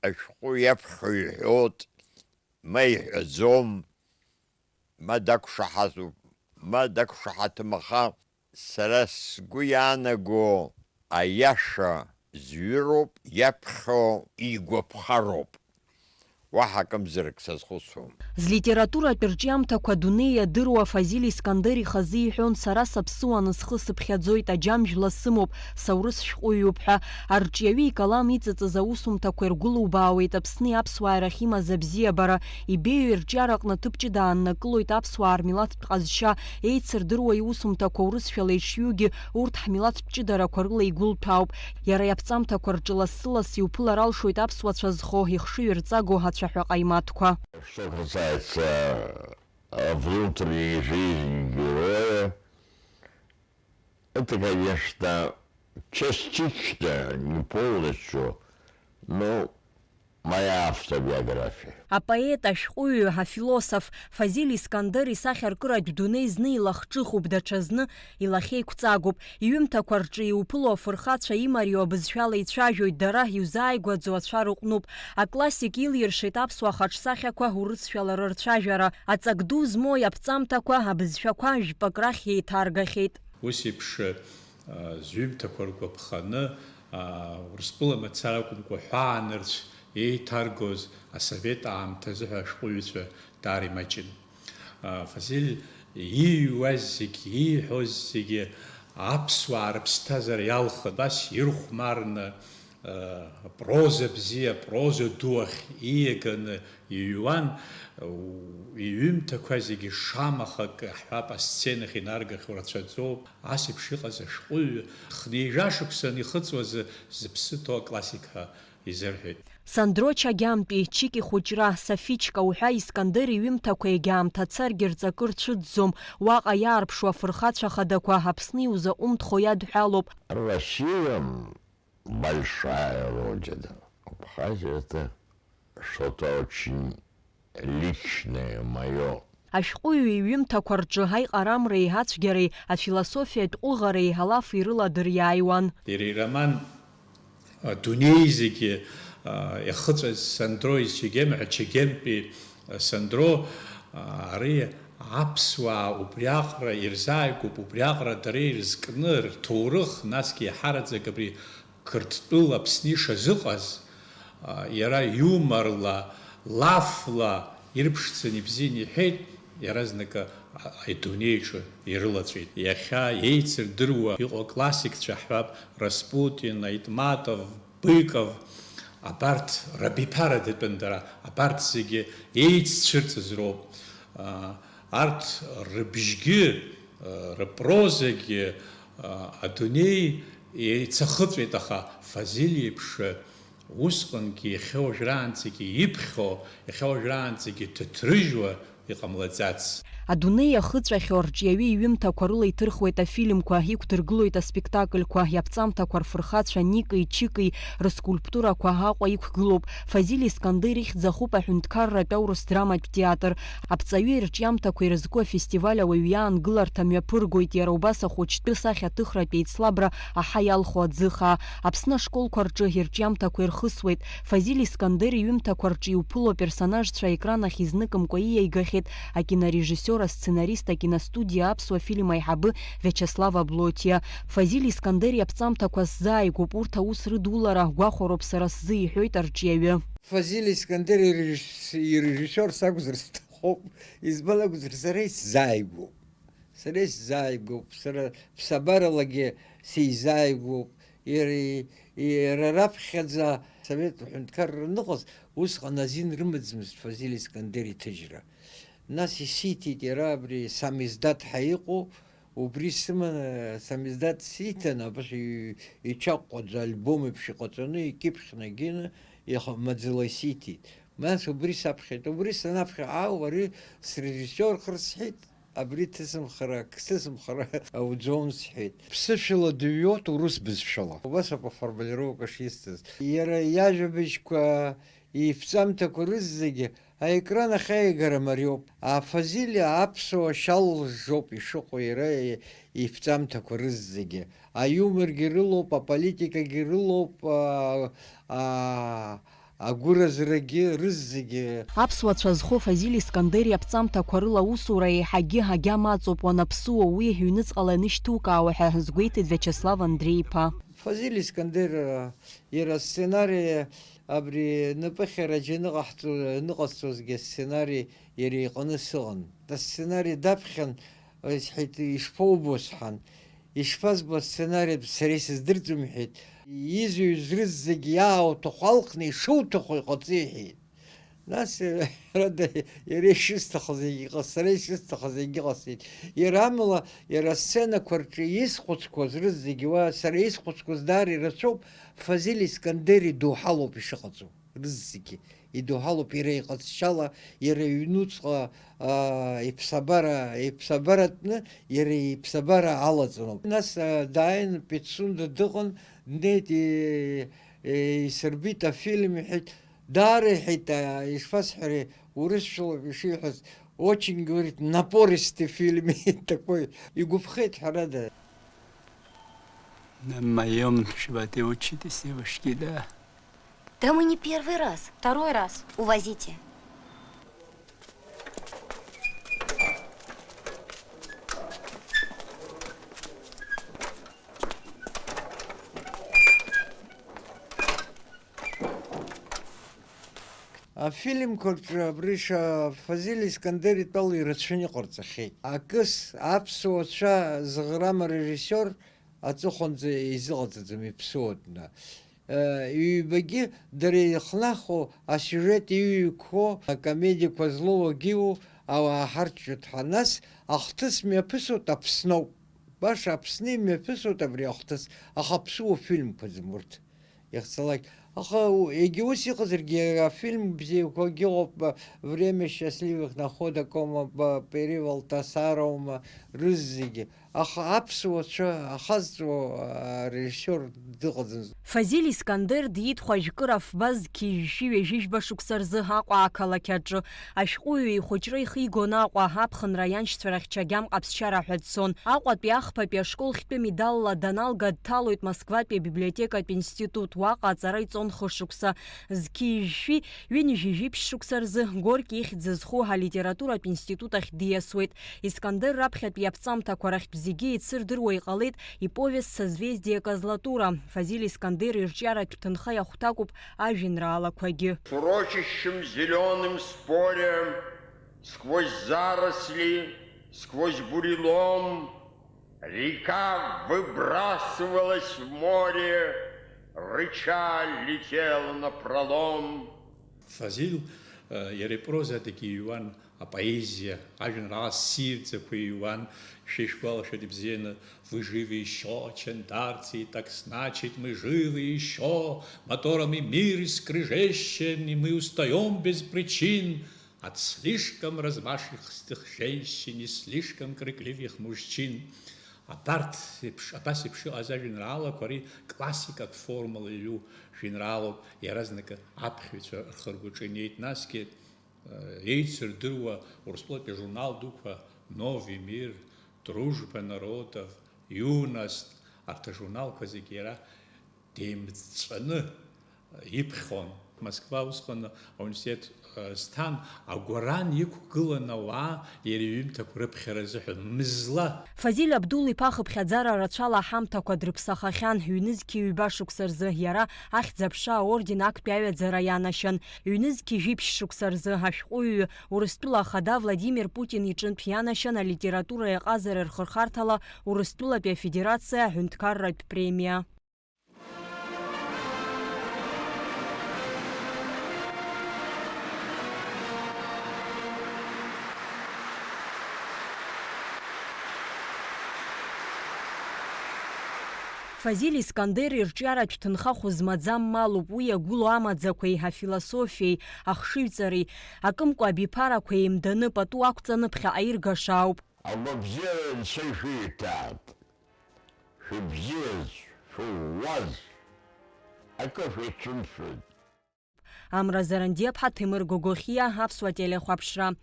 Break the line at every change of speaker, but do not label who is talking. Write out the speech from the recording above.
ашәҟәы иаԥхьо иҳәоит, ма иҳәаӡом, ма дақәшаҳаҭуп, ма дақәшаҳаҭым, аха сара сгәы иаанаго аиаша зҩыроуп, иаԥхьо игәаԥхароуп. Уаҳа акымзарак сазхәыцуам.
Злитературатә рҿиамҭақәа адунеи иадыруа Фазил Искандер ихазы иҳәон, сара саԥсуаны схы сыԥхьаӡоит, аџьамжәла сымоуп, саурыс шәҟәыҩҩуп ҳәа. Арҿиаҩы икалам иҵыҵыз аусумҭақәа иргәылубаауеит Аԥсни аԥсуааи рахь имаз абзиабара. Ибеиоу ирҿиараҟны ҭыԥ ҷыда ааннакылоит аԥсуаа рмилаҭтә ҟазшьа, еицырдыруа иусумҭақәа урысшәала ишҩугьы урҭ ҳмилаҭтә ҷыдарақәа рыла игәылҭәаауп. Иара иаԥҵамҭақәа рҿы лассы-ласс иуԥылар алшоит аԥсуацәа зхо, ихшыҩ рҵаго ацәаҳәа ҟаимаҭқәа.
Что касается внутренней жизни героя, это, конечно, частично, не полностью, но моя автобиография.
Апоет, ашәҟәыҩҩы, афилософ Фазил Искандер исахьаркыратә дунеи зны илахҿыхуп, даҽазны илахьеиқәҵагоуп. Иҩымҭақәа рҿы иуԥыло афырхацәа имариоу абызшәала ицәажәоит, дара иузааигәаӡоу ацәа рыҟәнуп. Аклассик илиршеит аԥсуа хаҿсахьақәа урысшәала рырцәажәара. Аҵак ду змоу иаԥҵамҭақәа, абызшәақәа жәпак рахь еиҭаргахьеит.
Ус еиԥш зҩымҭақәа ргәаԥханы Урыстәыла мацара акәымкәа ҳәаанырцә еиҭаргоз асовет аамҭазы ҳәа ашәҟәыҩҩцәа даара имаҷын. Фазил ииҩуаз зегьы, ииҳәоз зегьы аԥсуаа рыԥсҭазаара иалхын, бас ирхәмарны проза бзиа, проза ду ахь ииаганы иҩуан. Иҩымҭақәа зегьы шамахак ҳҳәап, асценахь инаргахьоу рацәаӡоуп. Ас еиԥш иҟаз ашәҟәыҩҩы хнеижәашықәсан ихыҵуаз зыԥсы ҭоу аклассик ҳәа изырҳәеит.
Сандро Чагьамтәи, Чики хәыҷра, Сафичка уҳәа Искандер иҩымҭақәа егьаамҭацаргьы рҵакы рцәыӡӡом. Уаҟа иаарԥшуа афырхацәа хадақәа Аԥсни иузаҟәымҭхо иадҳәалоуп.
Россия большая родина. Абхазия это что-то очень личное, мое.
Ашәҟәыҩҩы иҩымҭақәа рҿы аиҟарамреи, ацәгьареи, афилософиатә ҟәыӷареи, ҳалафи рыла дыриааиуан.
Иара ироман адунеи зегьы иахыҵәаз Сандро Чагьамтәи Сандро ари аԥсуаа убриаҟара ирзааигәоуп, убриаҟара дара ирызкны рҭоурых, насгьы иаҳараӡак абри қырҭтәыла Аԥсны ишазыҟаз иара иуморла, лафла ирԥшӡаны ибзианы иҳәеит, иаразнак адунеиҿы ирылаҵәеит. Иахьа еицырдыруа иҟоу аклассикцәа ҳҳәап, Распутин, Аитматов, Быков, абарҭ рабиԥара датәын дара, абарҭ зегьы еиццәырҵыз роуп. Арҭ рыбжьгьы, рпрозагьы адунеи еицахыҵәеит, аха Фазил еиԥш усҟангьы иахьауажәраанӡагьы иԥхьо, иахьауажәраанӡагьы ҭыҭрыжьуа иҟамлаӡац.
Адунеи ахыҵәахьоу арҿиаҩы иҩымҭақәа рыла иҭырхуеит афильмқәа, иқәдыргылоит аспектакльқәа, иаԥҵамҭақәа рфырхацәа Ники, Чики рыскульптурақәа Аҟәа иқәгылоуп. Фазил Искандер ихьӡахуп аҳәынҭқарратә аурыс драматә театр. Аԥҵаҩы ирҿиамҭақәа ирызку афестиваль ауаҩ иаангыларҭа мҩаԥыргоит. Иара убас ахәыҷтәы сахьаҭыхратә еицлабра аҳа иалху аӡыхаа. Аԥсны ашколқәа рҿы ирҿиамҭақәа ирхысуеит. Фазил Искандер иҩымҭақәа рҿы иуԥыло персонажцәа аекран ахь изныкымкәа ииаигахьеит акинорежиссер, асценарист, акиностудиа аԥсуа фильм аиҳабы Виачеслав Аблотиа. Фазил Искандер иаԥҵамҭақәа сзааигәоуп, урҭ аус рыдулара гәахәароуп сара сзы, иҳәоит арҿиаҩы.
Фазил Искандер ирежиссер сакәзар сҭахоуп, избан акәзар сара исзааигәоуп. Сара исзааигәоуп, сара ԥсабаралагьы сизааигәоуп. Иара раԥхьаӡа Совет ҳәынҭқарра аныҟаз усҟан азин рымаӡамызт Фазил Искандер иҭыжьра. Нас исиҭеит иара абри самиздат ҳәа иҟоу, убри сыманы самиздат сиҭан, абас иҽаҟәҟәаӡа альбом еиԥш иҟаҵаны, икьыԥхьны гины маӡала исиҭеит. Нас убри саԥхьеит, убри санаԥхьа, ари срежиссиорхар сҳәеит, абри ҭысымхара ауӡом сҳәеит. Ԥсышәала дыҩуоит урыс бызшәала. Убас ауп аформулировка шисҭаз. Иара иажәабжьқәа, иԥҵамҭақәа рызегьы аекран ахьааигара мариоуп. Фазил аԥсуа шьал лжжоуп ишыҟоу иара иԥҵамҭақәа рызегьы. Аиуморгьы рылоуп, аполитикагьы рылоуп, агәыразрагьы рызегьы.
Аԥсуацәа зхо Фазил Искандери аԥҵамҭақәа рыла аусура еиҳагьы ҳагьам аҵоуп уанаԥсуа уи ҩныҵҟала инышьҭукаауа ҳәа згәеиҭеит Виачеслав Андреи-иԥа.
Фазил Искандер иара сценари абри напыхьараҿы ныҟасҵозгьы сценари иара иҟны сыҟан. Асценари даԥхьан, исҳәеит, ишԥоубо сҳәан. Ишԥазбо сценари сара исыздырӡом иҳәеит. Изҩыз рызегьы иаауҭаху алхны ишуҭаху иҟаҵы иҳәеит. Нас рада иара ишысҭахыз егьыҟаз, сара ишысҭахыз егьыҟасҵеит. Иара амала, иара асценақәа рҿы исхәыцқәаз рызегьы, сара исхәыцқәаз даара ирацәоуп, Фазил Искандер идоуҳалоуп ишыҟаҵо, рызегьы. Идоуҳалоуп иара иҟазшьала, иара иҩнуҵҟа иԥсабаратәны, иара иԥсабара алаҵоноуп. Нас дааин Пицунда дыҟан, днеит исырбит афильм, иҳәеит, даара иҳәеит, ишԥасҳәари, урысшәала ишиҳәаз, очень, говорит, напористый фильм такой, игәаԥхеит ҳәарада.
На моем животе учитесь, девушки, да?
Да мы не первый раз. Второй раз. Увозите.
Афильмқәа рҿы абриша Фазил Искандер итәала ирацәаны иҟарҵахьеит. Акыс аԥсуацәа зыӷрам арежиссиор аҵыхәанӡа изыҟаҵаӡам иԥсуатәны. Ҩбагьы дара ихнахо асиужет иҩқәо акомедиақәа злоуагьыу ауаа ҳарҿиоит ҳәа. Нас ахҭыс мҩаԥысуеит Аԥсноуп. Баша Аԥсны имҩаԥысуеит абри ахҭыс, аха аԥсуа фильмқәаӡам урҭ иахьцалак. Аха егьи ус иҟазаргьы афильм бзиақәагьы ыҟоуп, Время счастливых находок, Перевал Тасараума, рызегьы. Аха аԥсуацәа ахазҵо арежиссиор дыҟаӡам.
Фазил Искандер диит хәажәкыр афбаз қьыжьшьы ҩажәижәба шықәса рзы Аҟәа ақалақь аҿы. Ашәҟәыҩҩы ихәыҷра ихы игон Аҟәа аԥхынра аианшьцәа рахь Чагьам ҟаԥсчара ҳәа дцон. Аҟәатәи ахԥатәи ашкол хьтәы медалла даналга дҭалоит Москватәи абиблиотекатә институт. Уаҟа аҵара иҵон хышықәса. Зқьыжьшьи ҩынҩажәижәи ԥшь-шықәса рзы Горки ихьӡ зызху алитературатә институт ахь диасуеит. Искандер раԥхьатәи аԥҵамҭақәа рахь зегьы еицырдыруа иҟалеит иповест «Созвездие Козлатура». Фазил Искандер ирҿиаратә ҭынха иахәҭакуп ажәеинраалақәагьы.
В урочищем зеленым споре, сквозь заросли, сквозь бурелом, река выбрасывалась в море, рыча летела напролом.
Фазил иара ипрозатагьы иҩуан, апоезиа, ажәеинраала ссирӡақәа иҩуан. Шишгвалашет бзена, вы живы еще, чендарцы, так значит мы живы еще, моторами мир скрежещен, и мы устаем без причин от слишком размашистых женщин и слишком крикливых мужчин. Апаси пши аза женерала, кори классика формула ю женералов, и разнака апхвица харгученеет наски, ейцер дырва, урсплопе журнал дуква, новый мир, дружба народов, юность, артожурналқәа зегьы иара деимҵәаны иԥхон. Москва усҟан ауниверситет сҭан, агәаран иқәгылан ауаа иара иҩымҭақәа рыԥхьара азыҳәан мызла.
Фазил Абдул-иԥа хыԥхьаӡара рацәала аҳамҭақәа дрыԥсахахьан ҩнызқьи ҩба шықәса рзы. Иара ахьӡ-аԥша аорден актәи аҩаӡара ианашьан. Ҩнызқьи жәиԥшь шықәса рзы ашәҟәыҩҩы Урыстәыла ахада Владимир Путин иҿынтә ианашьан алитература иаҟазара рхырхарҭала Урыстәылатәи афедерациа аҳәынҭқарратә премиа. Фазил Искандер ирҿиаратә ҭынха хәызмаӡам малуп. Уи иагәылоу амаӡақәеи, афилософиеи, ахшыҩҵареи, акымкәа абиԥарақәа еимданы пату ақәҵаны ԥхьаҟа иргаша ауп.
Агәабзиара Анцәа ишәиҭаап. Шәыбзиаз, шәууаз, акы шәацәымшәоит.
Амра Заранди-аԥҳа, Ҭемыр Гогохиа, Аԥсуа телехәаԥшра.